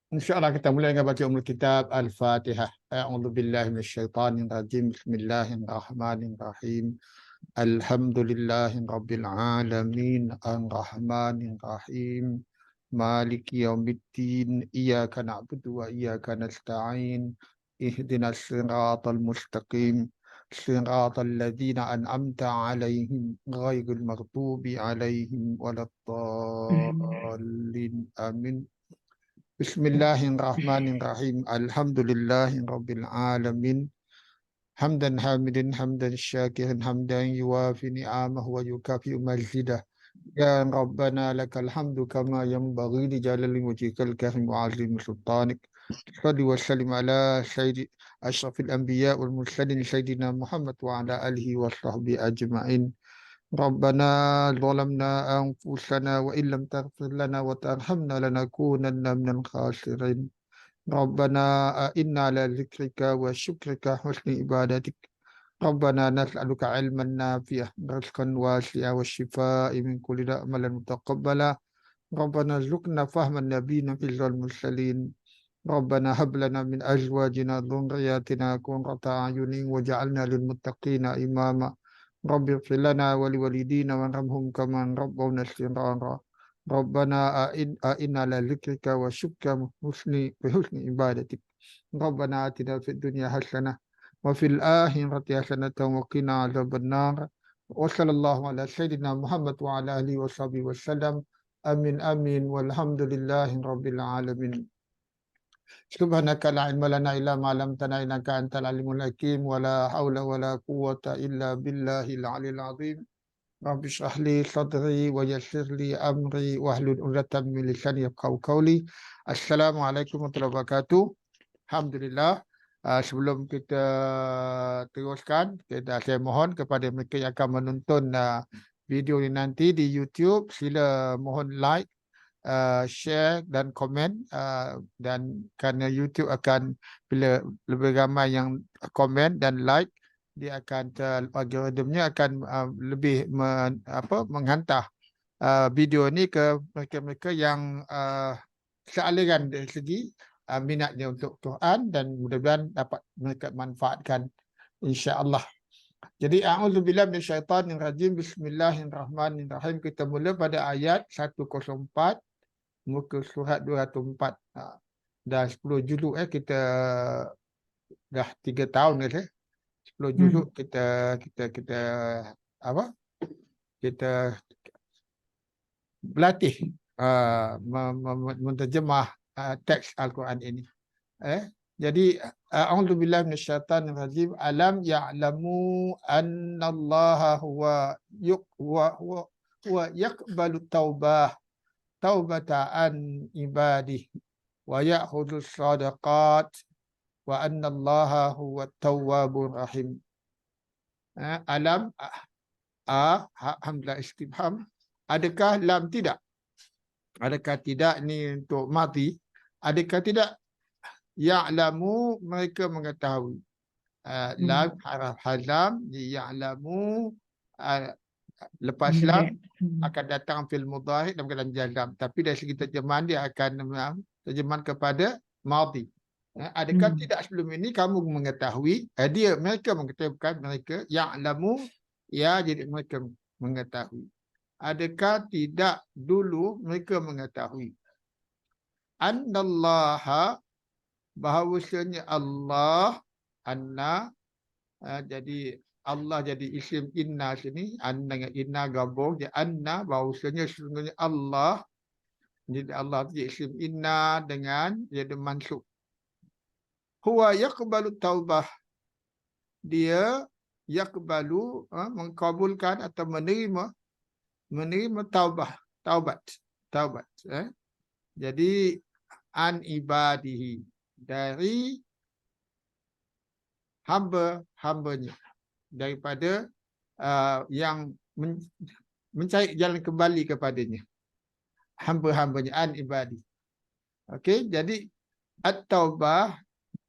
InsyaAllah kita mulai dengan baca Ummul Kitab Al-Fatihah. A'udzu billahi minasyaitonir rajim. Bismillahirrahmanirrahim. Alhamdulillahi rabbil alamin. Ar-Rahmanir Rahim. Maliki yaumiddin. Iyyaka na'budu wa iyyaka nasta'in. Ihdinas siratal mustaqim. Siratal ladzina an'amta 'alaihim ghairil maghdubi 'alaihim waladdallin. Amin. Bismillahirrahmanirrahim. Alhamdulillahirabbil alamin. Hamdan hamidin hamdan syakirin hamdan yuwafi ni'amahu wa yukafi mazidah. Ya Rabbana lakal hamdu kama yanbaghi li jalali wajhikal karim wa azim sultanik. Salli wa sallim ala sayyidi asyrafil anbiya wal mursalin sayyidina Muhammad wa ala alihi wa sahbihi ajma'in. ربنا ظلمنا أنفسنا وإن لم تغفر لنا وترحمنا لنكونن من الخاسرين ربنا إنا على ذكرك وشكرك حسن عبادتك ربنا نسألك علما نافعا رزقا واسعا والشفاء من كل داء متقبلا ربنا ارزقنا فهم النبيين في المرسلين ربنا هب لنا من أزواجنا ذرياتنا قرة أعين وجعلنا للمتقين إماما رب اغفر لنا ولوالدينا وارحمهم كما ربونا صغارا ربنا أئنا على ذكرك وشكرك بحسن عبادتك ربنا آتنا في الدنيا حسنة وفي الآخرة حسنة وقنا عذاب النار وصلى الله على سيدنا محمد وعلى آله وصحبه وسلم آمين آمين والحمد لله رب العالمين. Subhanaka la ilma lana illa ma 'allamtana innaka antal alimul hakim wa la haula wa la quwwata illa billahil aliyil azim. Rabbi shrah li sadri wa yassir li amri wahlul 'uqdatam min lisani yafqahu qawli. Assalamualaikum warahmatullahi wabarakatuh. Alhamdulillah. Sebelum kita teruskan, saya mohon kepada mereka yang akan menonton video ini nanti di YouTube, sila mohon like, share dan komen, dan kerana YouTube akan, bila lebih ramai yang komen dan like, dia akan algoritmnya akan lebih menghantar video ini ke mereka-mereka yang sealiran dari segi minatnya untuk Quran, dan mudah-mudahan dapat mereka manfaatkan insya-Allah. Jadi a'udzubillahi minasyaitonirrajim. Bismillahirrahmanirrahim. Kita mula pada ayat 104 muka surat 204. Dah 10 juluk kita dah 3 tahun dah 10 juluk kita apa? Kita berlatih menterjemah teks Al-Quran ini. Jadi a'udzubillahi minasyaitonirrajim. Alam ya'lamu annallaha huwa yaqbalu taubatan ibadih wa ya'khudhu sadaqat wa annallaha huwa tawwabur rahim. Alam hamzah istifham. Adakah lam tidak? Adakah tidak ni untuk mati? Adakah tidak? Ya'lamu, mereka mengetahui. Lam haraf hazam, ya'lamu, lepas lam akan datang fil mudhari' dalam keadaan jazam, tapi dari segi terjemahan dia akan terjemahan kepada madhi. Adakah tidak sebelum ini kamu mengetahui? Mereka mengetahui, bukan mereka. Ya'lamu, ya, jadi mereka mengetahui. Adakah tidak dulu mereka mengetahui? Annallaha, bahawasanya Allah, anna, jadi Allah jadi isim inna sini, anna dengan inna gabung, jadi anna, bahawasanya sesungguhnya Allah, jadi Allah jadi isim inna dengan jadi mansub. Huwa yaqbalu taubah, dia yaqbalu, mengkabulkan atau menerima taubat. Jadi an ibadihi, dari hamba-hambanya, daripada yang mencari jalan kembali kepadanya, hamba-hambanya, an ibadi. Okey, jadi at-taubah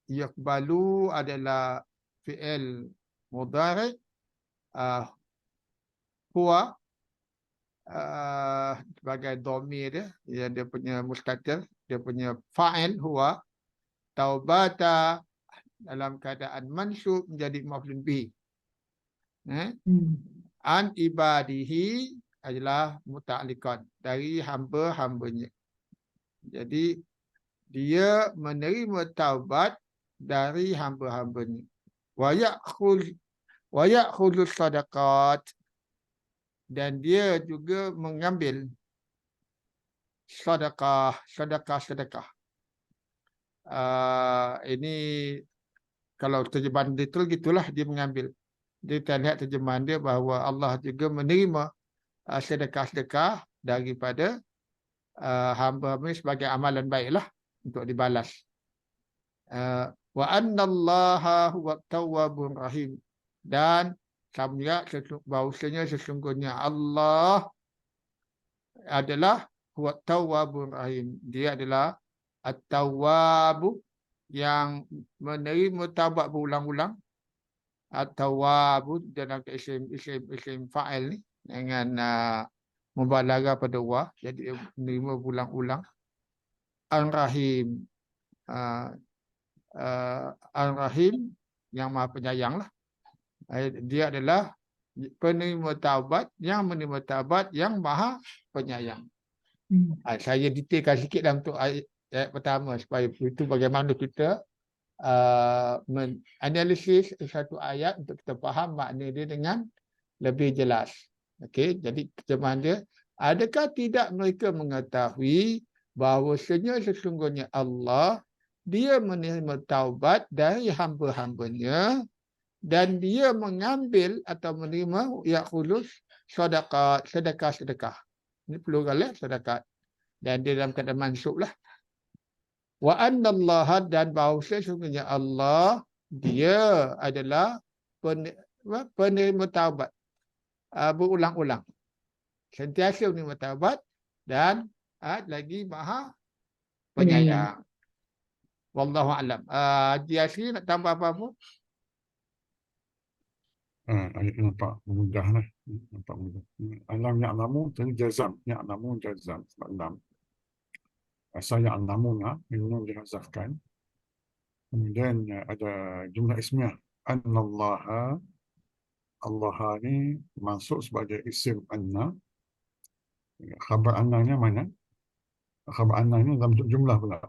yaqbalu adalah fi'il mudhari', huwa sebagai dhamir dia, yang dia punya mustatir, dia punya fa'il huwa, taubata dalam keadaan mansub menjadi maf'ulun bihi. An ibadihi adalah muta'alliqan, dari hamba-hambanya. Jadi dia menerima taubat dari hamba-hambanya. Wa ya'khudhu sadaqat, dan dia juga mengambil sedekah. Ini kalau terjemahan detail gitulah, dia mengambil. Kita lihat terjemahan dia bahawa Allah juga menerima sedekah-sedekah daripada hamba-hamba sebagai amalan baiklah untuk dibalas. Wa annallaha huwa tawwabur rahim, dan sama bahawasanya sesungguhnya Allah adalah huwa tawwabur rahim. Dia adalah at-tawwab, yang menerima taubat berulang-ulang. At-tawwab dalam isim fa'il ni dengan mubalaghah pada wa, jadi menerima berulang-ulang. Ar-Rahim, Ar-Rahim yang Maha Penyayang lah. Dia adalah penerima taubat, yang menerima taubat yang Maha Penyayang. Saya detailkan sikit dalam untuk ayat pertama supaya itu bagaimana kita menganalisis satu ayat untuk kita faham makna dia dengan lebih jelas. Okey, jadi terjemahan dia, adakah tidak mereka mengetahui bahawasanya sesungguhnya Allah, dia menerima taubat dari hamba-hambanya, dan dia mengambil atau menerima ya'khulus sedekah. Ini plural ya, sedekah. Dan dia dalam keadaan mansub lah. Wa annallaha, dan bahawa sesungguhnya Allah, dia adalah penerima taubat berulang-ulang. Sentiasa menerima taubat dan lagi Maha Penyayang. Wallahu a'lam. Haji Asri nak tambah apa-apa? Ayat nampak mudah lah. Nampak mudah. Alam ya'lamu, jadi jazam. Ya'lamu jazam. Alam. Asal ya'lamu lah. Ini dihazafkan. Kemudian ada jumlah ismiyah. Annallaha. Allah ni masuk sebagai isim anna. Khabar annanya mana? Khabar annanya dalam jumlah pula.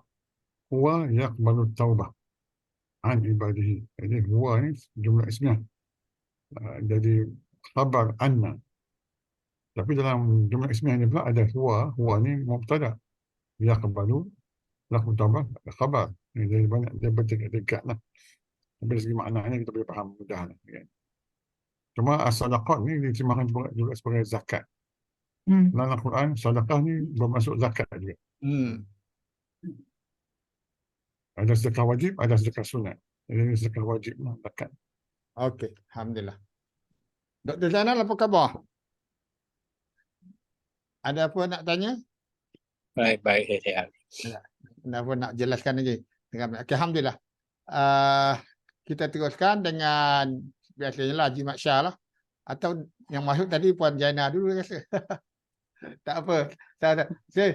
Huwa yaqbalu taubah an ibadihi. Jadi huwa ni jumlah ismiyah. Jadi khabar anna. Tapi dalam jumlah ismiyah ni pula ada huwa. Huwa ni mubtada. Yaqbalu laku taubah khabar. Jadi banyak dia berdekat lah. Tapi dari segi maknanya kita boleh faham mudah lah. Cuma sadaqat ni diterjemahkan juga sebagai zakat. Dalam Al-Quran, sedekah ni bermasuk zakat juga. Ada sedekah wajib, ada sedekah sunat. Jadi ini sedekah wajib lah, zakat. Okey, alhamdulillah. Dr. Zainal, apa khabar? Ada apa nak tanya? Baik, saya. Ada apa nak jelaskan lagi? Okay, alhamdulillah. Kita teruskan dengan biasanya lah Haji Mat Syah lah. Atau yang masuk tadi Puan Jaina dulu rasa. Tak apa.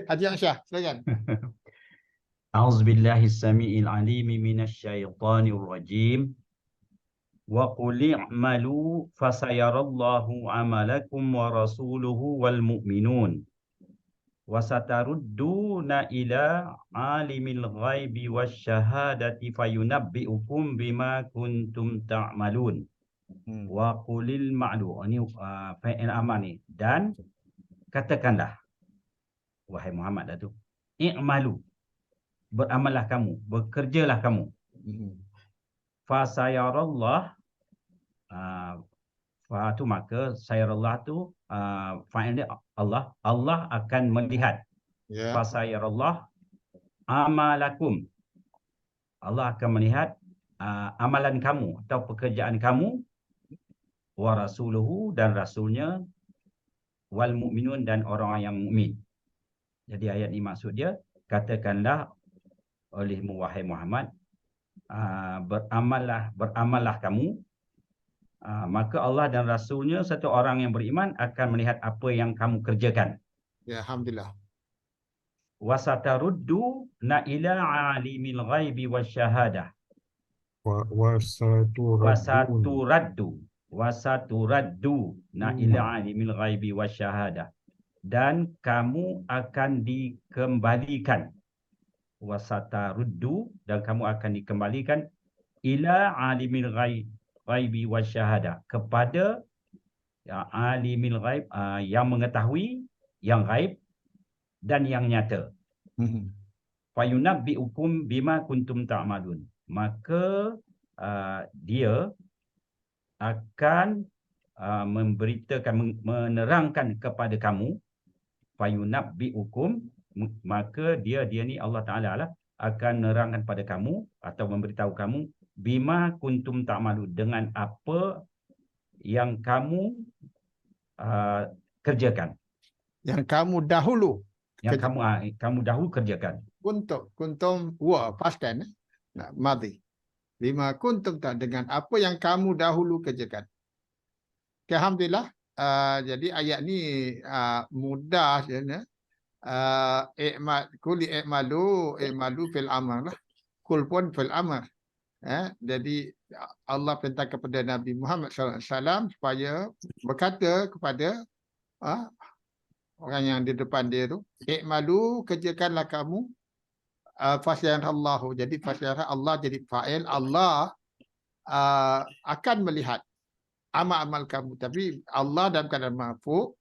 Haji Mat Syah, silakan. A'udzubillahi as-sami'il 'alimi minasyaitonir rajim. Wa qul i'malu fasayarallahu 'amalakum wa rasuluhu wal mu'minun. Wa satarudduna ila 'alimil ghaibi wasyahadati fayunabbi'ukum bima kuntum ta'malun. Wa qulil ma'lu. Ini fa'il amar ni. Dan katakanlah, wahai Muhammad dah tu, i'malu, beramallah kamu, bekerjalah kamu. Fasayarallah, fa tu maka sayarallah tu fa'il dia Allah. Allah akan melihat. Fasayarallah amalakum. Allah akan melihat amalan kamu atau pekerjaan kamu. Wa rasuluhu, dan rasulnya. Wal mu'minun, dan orang yang mukmin. Jadi ayat ini maksud dia, katakanlah olehmu wahai Muhammad, beramallah kamu maka Allah dan Rasulnya satu orang yang beriman akan melihat apa yang kamu kerjakan. Ya, alhamdulillah. Wasataruddu na ila alimil ghaibi wasyahadah. Wasaturadun. Wasaturaddu na ila alimil ghaibi wasyahadah. Dan kamu akan dikembalikan. Wasataruddu, dan kamu akan dikembalikan ila alimil ghaibi wasyahadah, kepada alimil ghaib, yang mengetahui yang ghaib dan yang nyata. Fayunabbi'ukum bima kuntum ta'malun. Maka dia akan memberitakan, menerangkan kepada kamu. Fayunabbi'ukum, maka dia ni Allah Ta'ala lah, akan menerangkan pada kamu atau memberitahu kamu bima kuntum ta'malun, dengan apa yang kamu kerjakan. Yang kamu dahulu. Yang kamu dahulu kerjakan. Kuntum past tense, madhi. Bima kuntum tak, dengan apa yang kamu dahulu kerjakan. Okay, alhamdulillah. Jadi ayat ni mudah saja. Kul i'malu fil amr lah. Kul pun fil amr. Jadi Allah perintah kepada Nabi Muhammad SAW supaya berkata kepada orang yang di depan dia tu, i'malu, kerjakanlah kamu, fasyarallahu. Jadi fasyarah Allah jadi fa'il. Allah akan melihat amal-amal kamu. Tapi Allah dalam keadaan marfu'.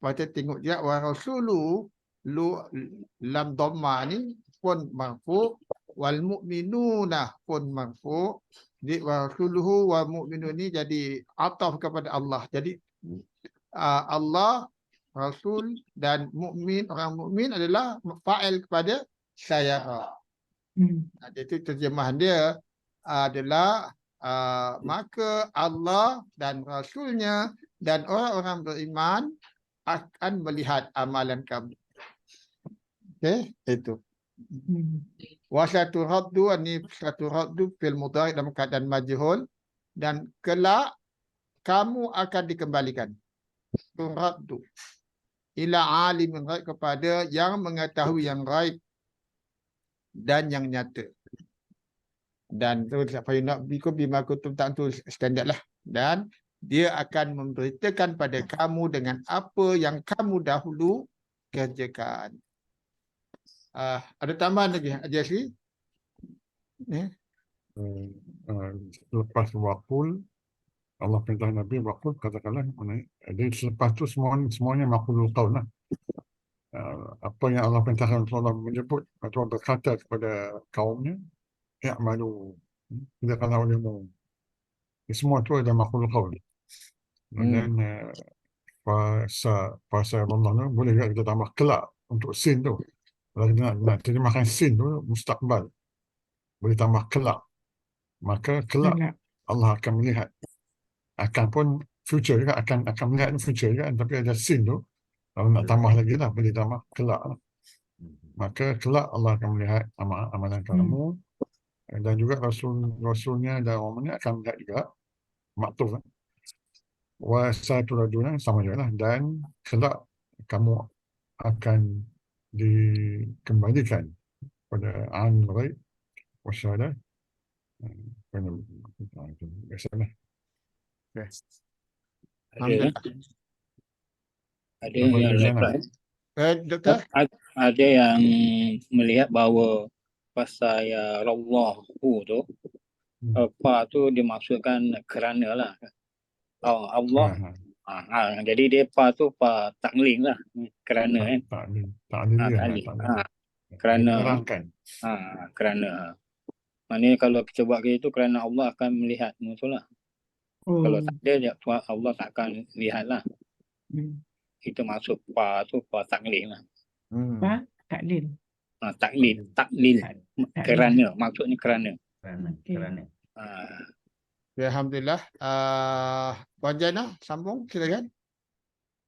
Lepas tu tengok dia wa rasulu, lam dhamma ni pun marfu', wal mu'minuna pun marfu'. Jadi wa rasuluhu wa mu'minun ni jadi ataf kepada Allah. Jadi Allah, Rasul dan mukmin, orang mukmin adalah fa'il kepada syayara. Jadi terjemahan dia adalah maka Allah dan Rasulnya dan orang-orang beriman akan melihat amalan kamu. Okey, itu. Wasaturaddu, ini saturaddu fil mudhari' dalam keadaan majhul, dan kelak kamu akan dikembalikan. Turaddu ila alimul ghaib, kepada yang mengetahui yang ghaib dan yang nyata. Dan tu sampai nak bikum bima kuntum tak, tu standard lah. Dan dia akan memberitakan pada kamu dengan apa yang kamu dahulu kerjakan. Ada tambahan lagi, Ajasri? Lepas wakul, Allah perintah Nabi wakul, katakanlah. Jadi selepas tu semuanya maqulul qaul lah. Apa yang Allah perintahkan, Allah menyebut atau berkata kepada kaumnya, i'malu, kerjakanlah olehmu. Semua tu ada maqulul qaul. Dan fasa Allah boleh juga kita tambah kelak untuk sin tu. Kalau nak terjemahkan sin tu mustaqbal, boleh tambah kelak. Maka kelak Allah akan melihat. Akan pun future juga, akan melihat future juga, tapi ada sin tu. Kalau nak tambah lagi lah, boleh tambah kelak lah. Maka kelak Allah akan melihat amalan kamu, dan juga Rasulnya dan orangnya akan melihat juga. Maktub lah. Wasaturaduna, sama juga lah. Dan kelak kamu akan dikembalikan pada alimul ghaib wasyahadah. Biasalah. Ada yang reply. Doktor? Ada yang melihat bahawa pasal Allahu tu, apa tu dimaksudkan kerana lah. Allah. Jadi dia pa tu pa takling lah. Kerana Takling. Kerana. Kerana. Maknanya kalau kita buat gitu, kerana Allah akan melihat. Betul lah. Kalau tak ada, Allah tak akan lihat lah. Kita masuk pa tu pa takling lah. Pa taklil. Taklil. Kerana. Maksudnya kerana. Kerana. Ya, alhamdulillah. Puan Jana, sambung silakan.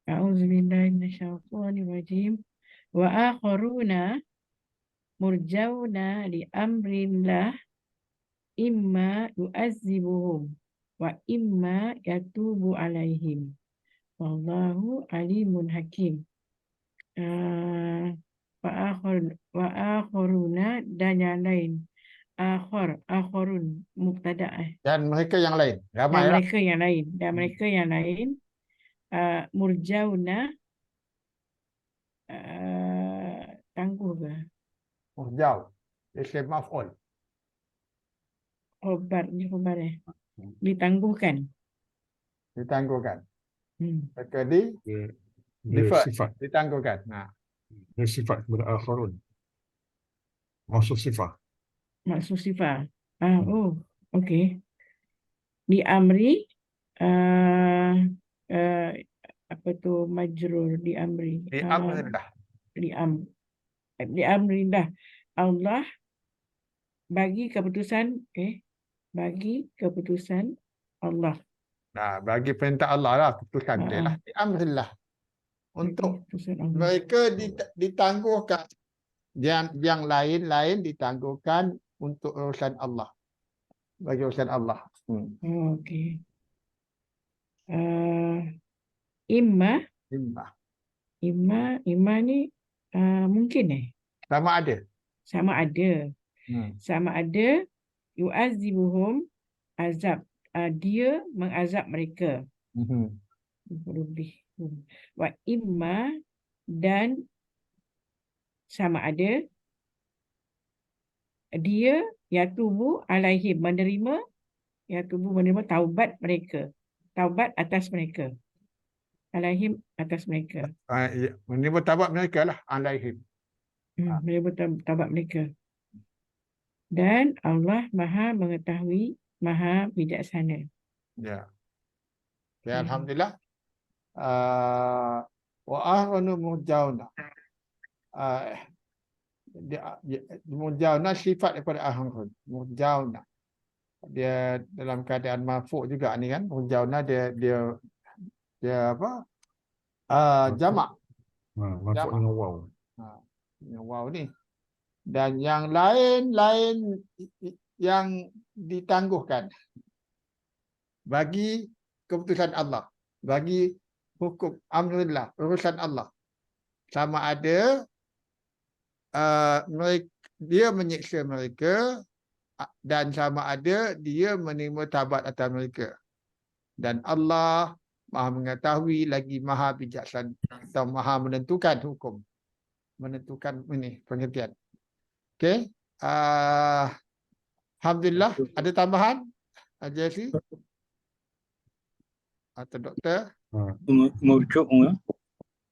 A'udzubillahi minasyaitonirrajim. Wa akharuna murjauna li amrillah imma yu'azzibuhum wa imma yatubu alaihim. Wallahu alimun hakim. Wa akhiruna dan yang lain. Akhirun mubtada. Dan mereka yang lain. Dan Ramai lah. mereka yang lain. Dan mereka yang lain. Murjauna. Tangguh ke? Murjau. Isim maf'ul. Khobar ditangguhkan. Ditangguhkan. Mereka Dia defer. sifat. Ditangguhkan. Nah. Dia sifat kepada akharun. Maksud sifat. Maksud sifat. Oh, okey. Di amri apa tu majrur di amri. Di amrillah. Di amrillah. Allah bagi keputusan bagi keputusan Allah. Nah, bagi perintah Allah lah, keputusan dia lah. Di amrillah. Untuk Keputusan Allah. mereka ditangguhkan. Yang lain-lain ditangguhkan untuk urusan Allah. Bagi urusan Allah. Okey. Imma ni mungkin Sama ada. sama ada. Sama ada yu'azibuhum azab. Dia mengazab mereka. Lebih. Wa imma dan sama ada dia yatubu alaihim menerima taubat mereka. Taubat atas mereka. Alaihim atas mereka. Menerima taubat mereka lah. Alaihim. Menerima taubat mereka. Dan Allah Maha mengetahui, Maha bijaksana. Ya. Okay, alhamdulillah. Wa ahranu murjauna. Murjauna sifat daripada ahrun. Murjauna. Dia dalam keadaan marfu' juga ni kan. Murjauna dia apa? Jamak. Marfu' dengan waw. Yang waw ni. Dan yang lain-lain yang ditangguhkan bagi keputusan Allah, bagi hukum amrillah, urusan Allah. Sama ada dia menyiksa mereka dan sama ada dia menerima taubat atas mereka. Dan Allah Maha mengetahui lagi Maha bijaksana atau Maha menentukan hukum. Menentukan ini pengertian. Okey. Alhamdulillah. Ada tambahan? Jeffrey? Atau doktor?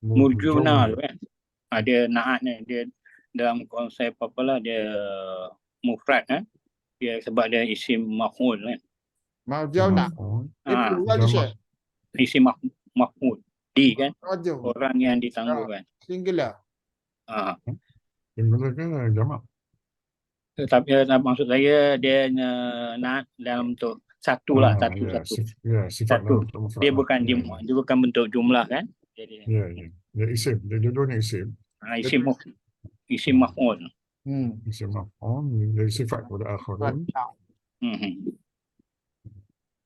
Murjuna tu kan. Ada naat ni. Dia dalam konsep apalah dia mufrad kan. Dia sebab dia isim maf'ul kan. Marjauna. Itu Syekh. Isim maf'ul. Di kan. Rajul. Orang yang ditangguhkan. Singular. Singular kan jamak. Tapi maksud saya dia naat dalam bentuk satu lah. Satu. Sifat dalam bentuk mufrad. Dia bukan dia bukan bentuk jumlah kan. Jadi dia isim. Dia dua-duanya isim. Isim maf'ul. Isim maf'ul. Dia sifat kepada akharun.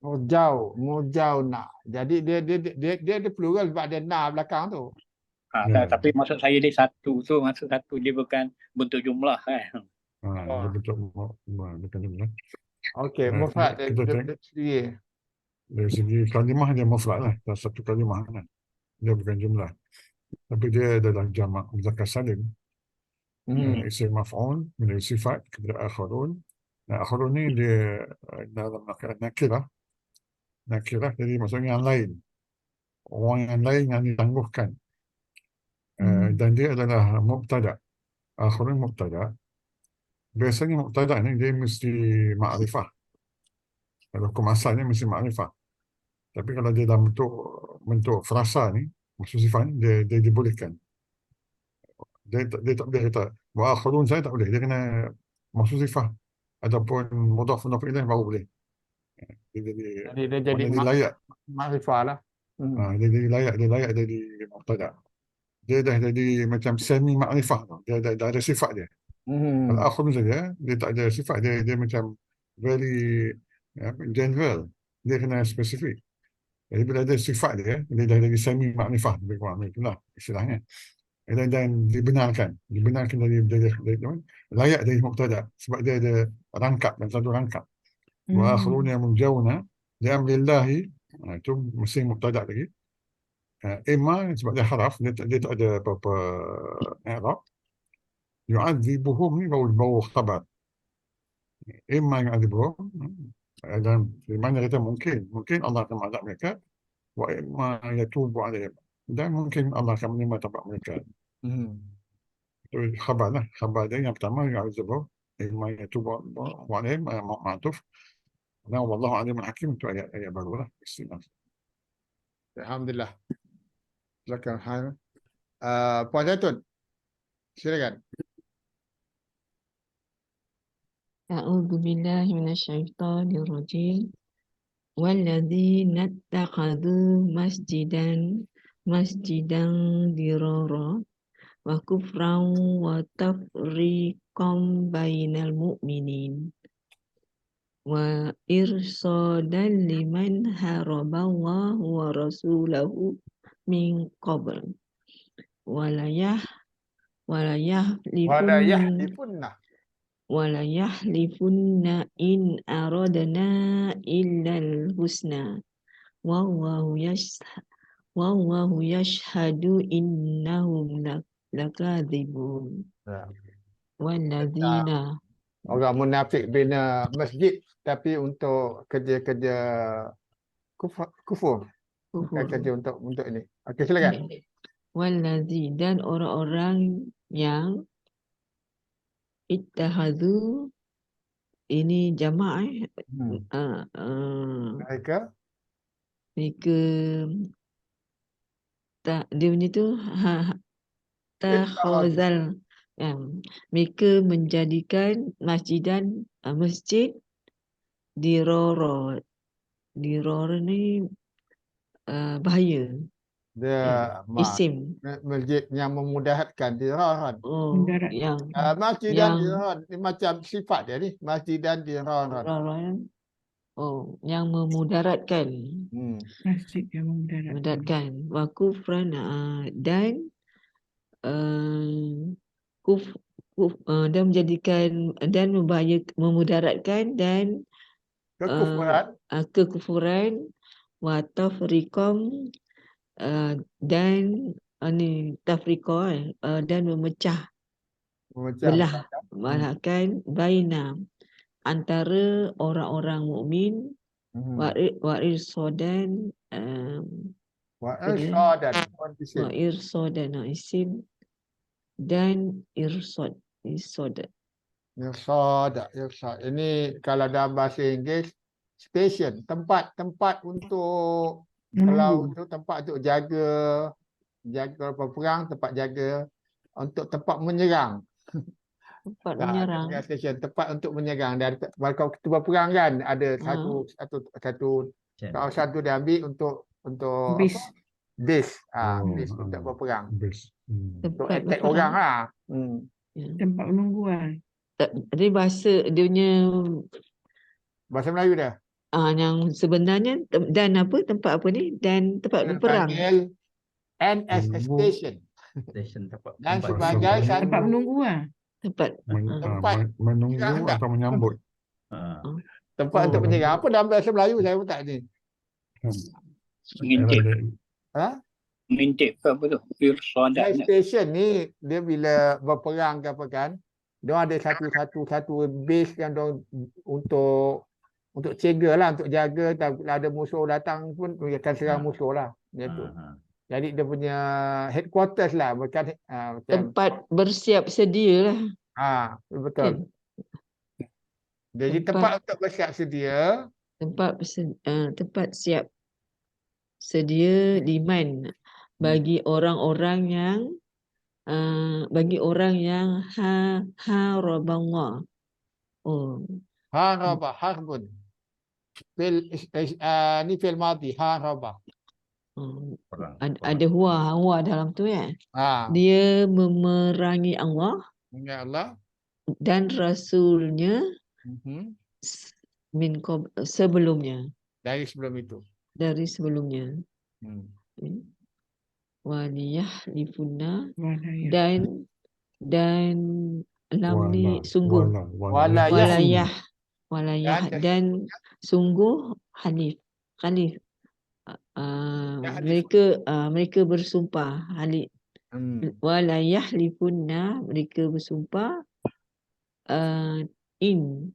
Murjauna. Jadi dia plural sebab ada na belakang tu. Tapi maksud saya dia satu tu, maksud satu dia bukan bentuk jumlah kan. Dia bentuk bukan jumlah. Okey, mufrad dari segi kalimah dia mufrad lah. Satu kalimah kan. Dia bukan jumlah. Tapi dia adalah jamak muzakkar salim. Isim maf'ul menjadi sifat kepada akharun. Akharun ni dia dalam nakirah. Nakirah jadi maksudnya yang lain. Orang yang lain yang ditangguhkan. Dan dia adalah mubtada. Akharun mubtada. Biasanya mubtada ni dia mesti ma'rifah. Kalau hukum asalnya mesti ma'rifah. Tapi kalau dia dalam bentuk frasa ni, maksud sifat ni, dia dibolehkan. Dia tak boleh kata, wa akharun saya tak boleh. Dia kena maksud sifat. Ataupun mudhaf ilaih baru boleh. Dia jadi layak. Ma'rifah lah. Dia jadi layak. Dia layak jadi mubtada. Dia dah jadi macam semi ma'rifah. Dia dah ada sifat dia. Kalau akharun saja, dia tak ada sifat. Dia macam very general. dia kena spesifik. Jadi bila ada sifat dia dari semi makrifah lebih kurang itulah istilahnya. Dan dibenarkan dari layak dari mubtada sebab dia ada rangkap dan satu rangkap. Wa akhruna munjawna li amrillahi, itu mesti mubtada lagi. Imma sebab dia haraf, dia tak ada apa-apa i'rab. Yu'adzibuhum ni baru khabar. Imma yu'adzibuhum, dan di mana kita mungkin Allah akan mengadab mereka, wa imma yatubu alaihim, dan mungkin Allah akan menerima taubat mereka. Itu khabar lah. Khabar dia yang pertama yu'adzibuhum, imma yatubu alaihim, ma'tuf. Dan wallahu alimul hakim, itu ayat baru lah. Alhamdulillah. Silakan. Puan Zaitun, silakan. A'udzu billahi minasyaitonir rajim. Walladzina ittakhadhu masjidan dirara wa kufran wa tafriqan bainal mu'minin wa irsadan liman haraballahu wa rasulahu min qabl walayah lifunna in aradna illal husna wallahu yashhadu innahum lakadzibun. Walladzina, Orang munafik bina masjid tapi untuk kerja-kerja kufur. Bukan kerja untuk ini. Okey, silakan. Wallazi, dan orang-orang yang ittahadhu, ini jamak Mereka tak, dia punya tu takhazal, mereka menjadikan masjid dirara ni bahaya. dia Isim. masjid yang memudaratkan diraran. Masjid dan diraran ni macam sifat dia ni, masjid dan diraran. Yang memudaratkan. Masjid yang Memudaratkan. Wa kufran, dan dan menjadikan dan memudaratkan dan kekufuran wa tafriqam, dan tafriqah, dan memecah belah belahkan baina antara orang-orang mukmin wa irsadan isim dan irsad. Ini kalau dalam bahasa Inggeris station, tempat untuk kalau untuk tempat untuk jaga perang, tempat jaga untuk tempat menyerang. Tempat menyerang. Tempat untuk menyerang. Dan kalau kita berperang kan ada satu kalau satu dia ambil untuk base untuk berperang. Untuk attack orang lah. Tempat penungguan. Dia bahasa dia punya bahasa Melayu dia. Yang sebenarnya dan tempat apa ni, dan tempat berperang. NS station. Dan sebagai tempat menunggu tempat menunggu atau menyambut. Tempat untuk menyerang. Apa dalam bahasa Melayu saya pun tak ni. Mengintip ke apa tu? Station ni dia bila berperang ke apa kan, dia ada satu base yang untuk cegah lah, untuk jaga. Kalau ada musuh datang pun dia akan serang musuh lah. Jadi dia punya headquarters lah, bukan tempat bersiap sedia lah. Betul. Jadi tempat untuk bersiap sedia. Tempat siap sedia liman, bagi orang-orang yang haraballah. Harbun. Ni fil madhi, haraba. Ada huwa dalam tu ya. Dia memerangi Allah dan Rasulnya sebelumnya. Dari sebelum itu. dari sebelumnya. Hmm. Waliyahlifuna Walayah. dan lam Wala, ni sungguh. Wala Walayah Dan dan sungguh Halif Yahlif. mereka bersumpah Halif. Walayahlifunna mereka bersumpah in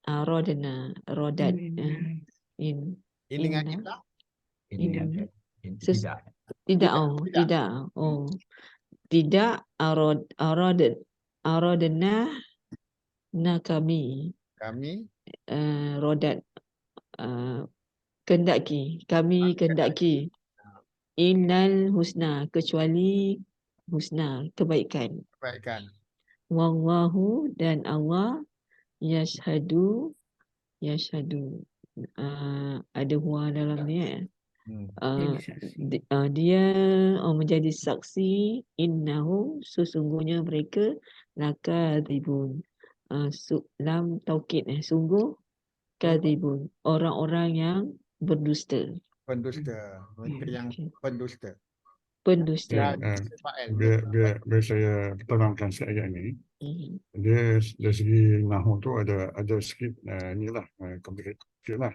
rodat in Ini dengan inna kita. in Tidak. tidak tidak aradna kami Kami rodat kendaki innal husna kecuali husna kebaikan. Wallahu dan Allah yashhadu ada huwa dalam ni dia menjadi saksi innahu sesungguhnya mereka lakadzibun lam taukid sungguh kadzibun orang-orang yang berdusta. Mereka yang pendusta. Pendusta. Biar saya terangkan ayat ini. Dia dari segi Nahu tu ada sikit inilah complicated lah.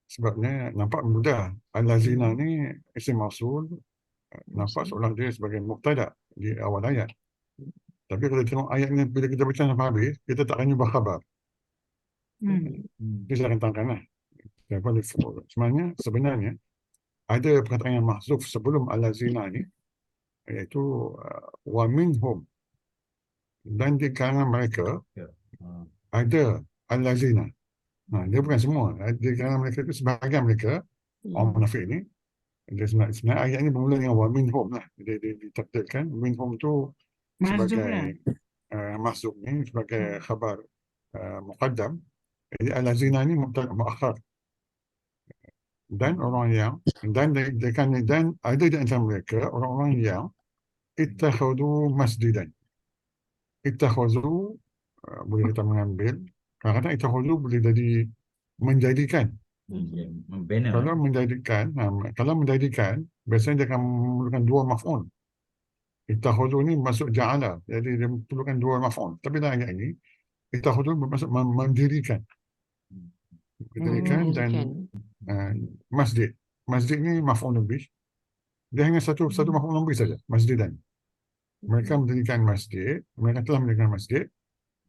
Sebabnya nampak mudah. Al-lazina ni isim mausul, nampak seolah dia sebagai mubtada di awal ayat. Tapi kalau tengok ayat ni bila kita baca sampai habis, kita tak akan ubah khabar. Itu saya akan terangkan lah. Sebenarnya ada perkataan yang mahzuf sebelum al-lazina ni, iaitu wa minhum, dan di kalangan mereka ada al-lazina. Dia bukan semua. Di kalangan mereka itu sebahagian mereka orang munafik ni. Sebenarnya ayat ini bermula dengan wa minhum lah. Dia ditakdirkan minhum tu sebagai masuk ni sebagai khabar muqaddam. Jadi al-lazina ni muakhar. Dan orang yang dan ada di antara mereka orang-orang yang ittakhadhu masjidan. Ittakhadhu boleh kita mengambil. Kadang-kadang ittakhadhu boleh jadi menjadikan. Kalau menjadikan biasanya dia akan memerlukan dua maf'ul. Ittakhadhu ni masuk ja'ala, jadi dia memerlukan dua maf'ul. Tapi dalam ayat ini ittakhadhu bermaksud mendirikan. Mendirikan dan masjid. Masjid ni maf'ul lebih. Dia hanya satu maf'ul lebih saja, masjidan. Mereka mendirikan masjid, mereka telah mendirikan masjid,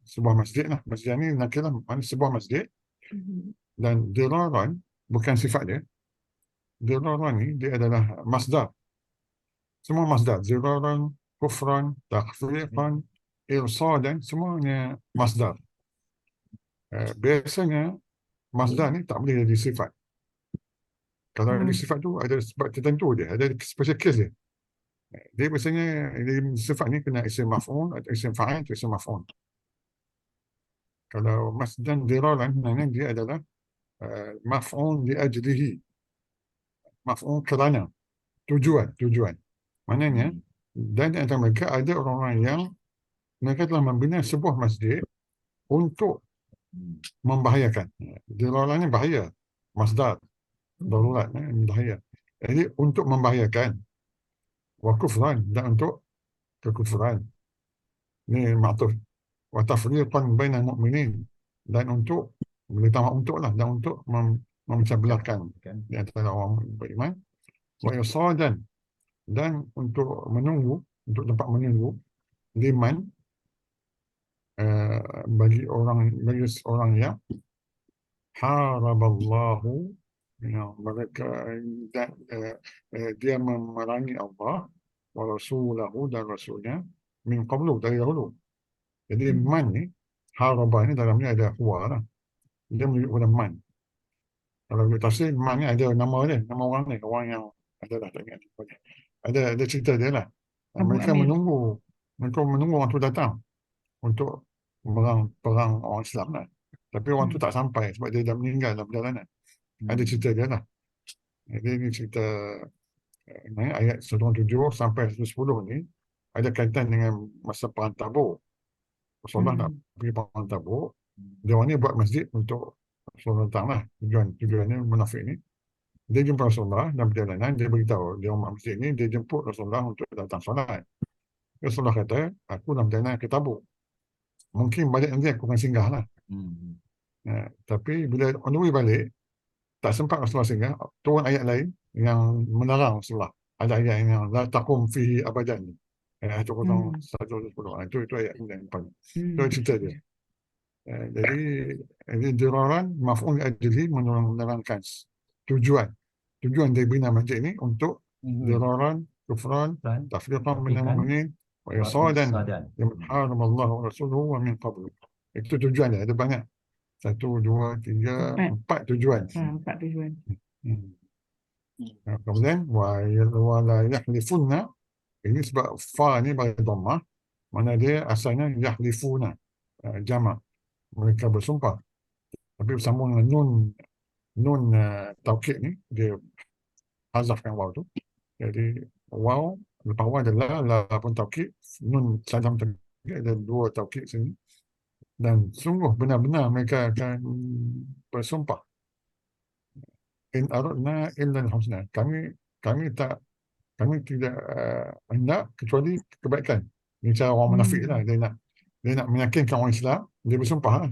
sebuah masjid lah. Masjid ni nakirah sebuah masjid. Dan diraran bukan sifat dia. Diraran ni dia adalah masdar. Semua masdar. Diraran, kufran, takhfiqan, irsadan, semuanya masdar. Biasanya masdar ni tak boleh jadi sifat. Kalau ada sifat tu ada sebab tertentu dia, ada special case dia. Dia biasanya sifat ni kena isim maf'ul atau isim fa'il atau isim maf'ul. Kalau masdar diraran dia adalah maf'ul li ajlihi, maf'ul kerana tujuan. Maknanya dan di antara mereka ada orang-orang yang mereka telah membina sebuah masjid untuk membahayakan. Dirarannya bahaya, masdar darurat, bahaya. Jadi untuk membahayakan, wa kufran, dan untuk kekufuran. Ini maktuf wa tafriqan bainal mu'minin, dan untuk boleh tambah untuk lah, dan untuk memecah belahkan di antara orang beriman. Wa irsadan, dan untuk menunggu, untuk tempat menunggu liman bagi orang yang haraballahu, mereka dia memerangi Allah wa rasulahu, dan rasulnya min qablu, dari dahulu. Jadi man ni, harabah ni dalamnya ada huwa lah. Dia menunjuk pada man. Kalau kita tafsir, man ni ada nama dia, nama orang ni, orang yang adalah tak ingat. Ada cerita dia lah. Mereka menunggu orang tu datang untuk perang orang Islam lah. Tapi orang tu tak sampai sebab dia dah meninggal dalam perjalanan. Ada cerita dia lah. Jadi ini cerita ayat 107 sampai 110 ni ada kaitan dengan masa perang Tabuk. Rasulullah nak pergi perang Tabuk. Dia orang ni buat masjid untuk Rasulullah datang lah, tujuannya munafik ni. Dia jumpa Rasulullah dalam perjalanan, dia beritahu dia umat masjid ni, dia jemput Rasulullah untuk datang solat. Rasulullah kata, aku dalam perjalanan ke Tabuk. Mungkin balik nanti aku akan singgah lah. Tapi bila on the way balik, tak sempat Rasulullah singgah, turun ayat lain yang melarang Rasulullah. Ada ayat yang la taqum fihi abadan. Ayat 110. Itu ayat yang paling. Itu cerita dia. Jadi diraran maf'ul ajli menerangkan tujuan dia bina masjid ini untuk diraran kufran tafriqan minal mu'minin wa isadan liman harrama Allah wa rasuluhu wa min qablu. Itu tujuan dia, ada banyak. 1, 2, 3, 4 tujuan. 4 tujuan. Kemudian wa la yahlifunna, ini sebab fa ni bagi dhammah, mana dia asalnya yahlifuna, jamak, mereka bersumpah. Tapi bersambung dengan nun taukid ni, dia hazafkan waw tu. Jadi waw lepas waw adalah la pun taukid, nun sadam taukid, ada 2 taukid sini. Dan sungguh benar-benar mereka akan bersumpah, in aradna illa al-husna, kami tidak hendak kecuali kebaikan. Ini cara orang munafik lah, dia nak meyakinkan orang Islam, dia bersumpah lah.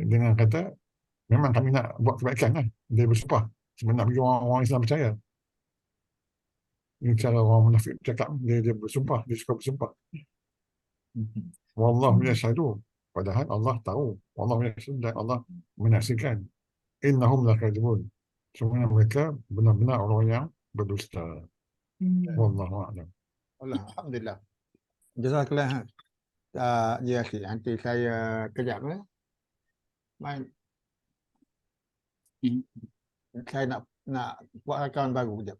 Dengan kata memang kami nak buat kebaikan lah, dia bersumpah sebenarnya bagi orang Islam percaya. Ini cara orang munafik cakap, dia bersumpah, dia suka bersumpah. Wallahu yashhadu, padahal Allah tahu, wallahu yashhadu, dan Allah menyaksikan, innahum lakadzibun, sebenarnya mereka benar-benar orang yang berdusta. Wallahu a'lam. Alhamdulillah. Jazakallah. Ya, nanti saya kejap ya. Main. Saya nak buat akaun baru kejap.